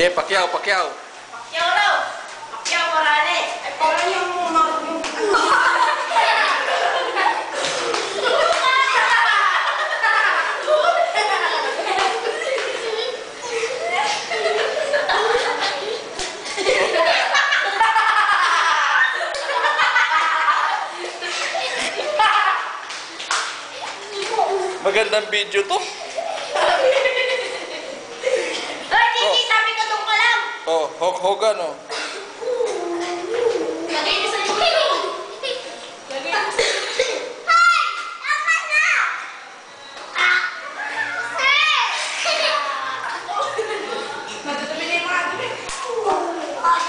Sige, Pacquiao, Pacquiao. Pacquiao raw. Pacquiao Morales. Ay, parang yung Magandang video to. Ay, hindi, sabi ko doon ka lang. Oh, Hulk Hogan, oh. Lagay niyo sa iyo. Lagay niyo sa iyo. Hey! Tama na! Madudumi na yung mga dumi.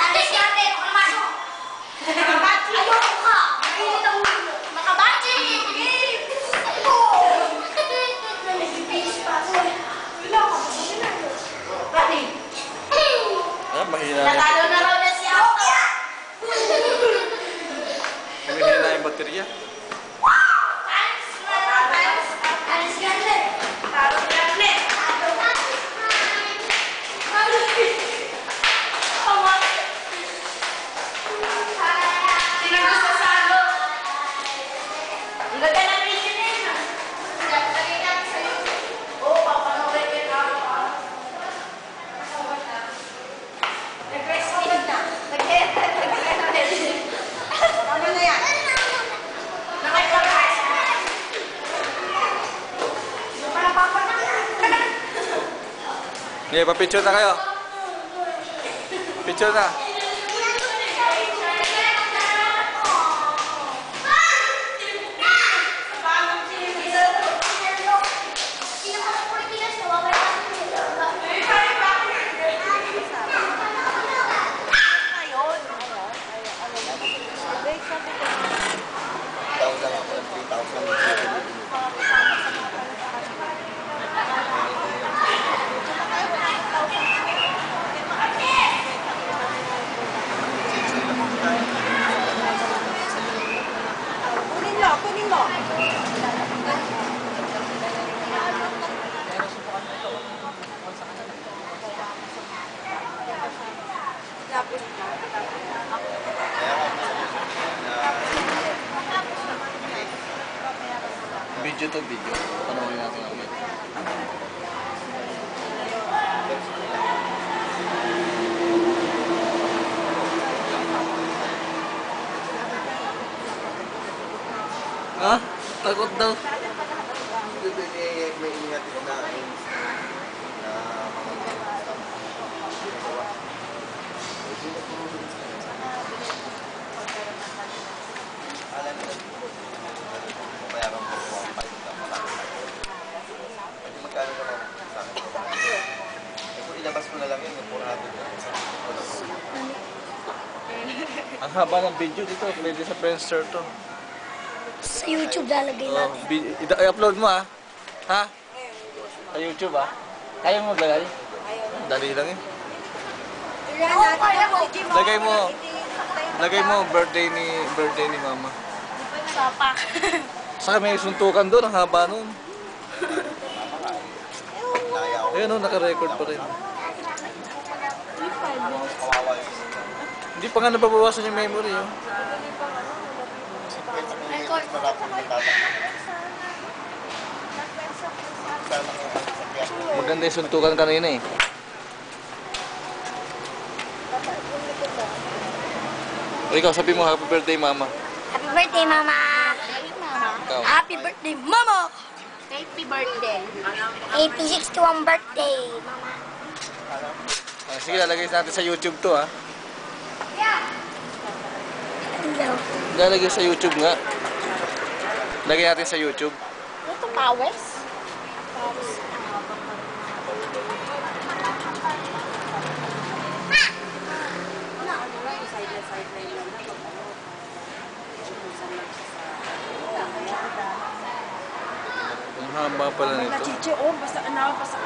Alis ka, ate. Pumasok. Makabati. Ayoko ka. Mainit ang ulo. Makabati. Mahina na. Natalo na raw na si Ako. Mahina na yung baterya. Alis ka na. Taro ka na. Sino gusto salo? Ang ganda na video na yun. Lagay natin sa YouTube. Oo, papanoorin yun ako. Nag-rest agad na. Nag-rest na. Tama na yan. Nakipag-rest. Hindi pa napapanak. Sige, pa-picture na kayo. Picture na. Kunin mo. Video to video. Panoorin natin ang video. Ha? Takot daw. May ingat na ilabas mo na lang yun, yung 400. Ang haba ng video dito. Pwede sa Friendster to. Sa YouTube lalagay natin. I-upload mo, ha? Ha? Sa YouTube, ha? Kaya mo maglagay? Dali lang eh. Lagay mo. Lagay mo birthday ni mama. Sapa. Saka may suntukan doon. Ang haba nun. Ayun, no, naka-record pa rin. Hindi pa nga nababawasan yung memory, oh. Maganda yung suntukan kanina eh. O ikaw, sabi mo, happy birthday, mama. Happy birthday, Mama! Ikaw. Happy birthday, Mama! Happy birthday. 86 to ang birthday, Mama. Ah, sige, lalagay natin sa YouTube to, ha. Hello. Lalagay sa YouTube nga. Lagay natin sa YouTube. Ito, Pawes? Ang haba pala nito. Chiche, oh, basta ano, basta.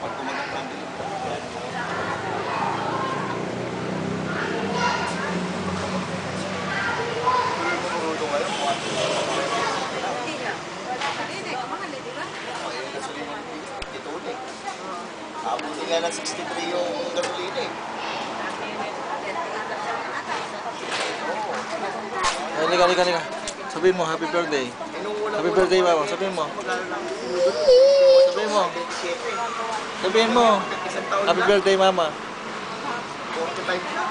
Pag kumagat ng dilim. Hindi na. Hindi na. Kumahal, di ba? 163 yung gasolina eh. Halika, halika, halika. Sabihin mo, happy birthday. Happy birthday, mama. Sabihin mo. Sabihin mo. Sabihin mo. Isang taon Happy na. birthday, mama. 45 na.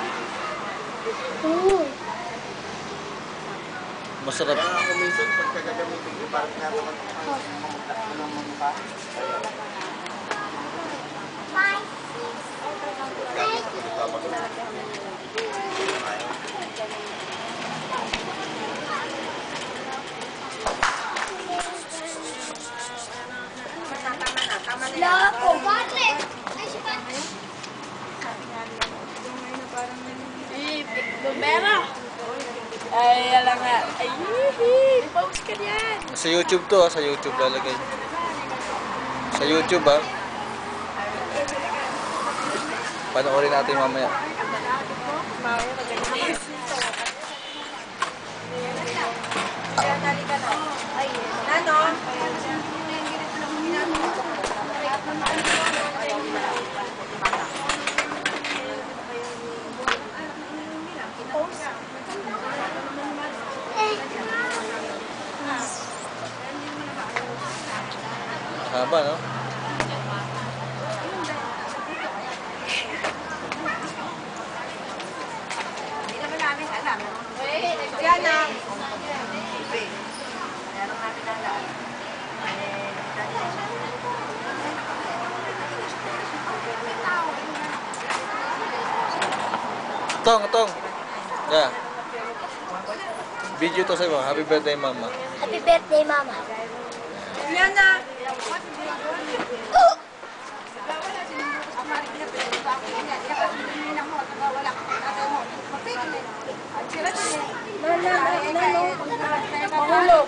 Masarap. Kaya ako minsan, pagka gagamitin ko, parang naman ko ng mukha. Lako, Patrick! Ay, si Patrick. Lumera. Ay, alam nga. Ay, hihi. Post ka niyan. Sa YouTube to, sa YouTube lalagay. Sa YouTube, ha. Panoorin natin mamaya. Ano? Haba, no? Yan na. Tong, tong. Yeah. Video to sa'yo. Happy birthday, mama. Happy birthday, Mama. Yan na. No, no, no, no, no. Mahulog.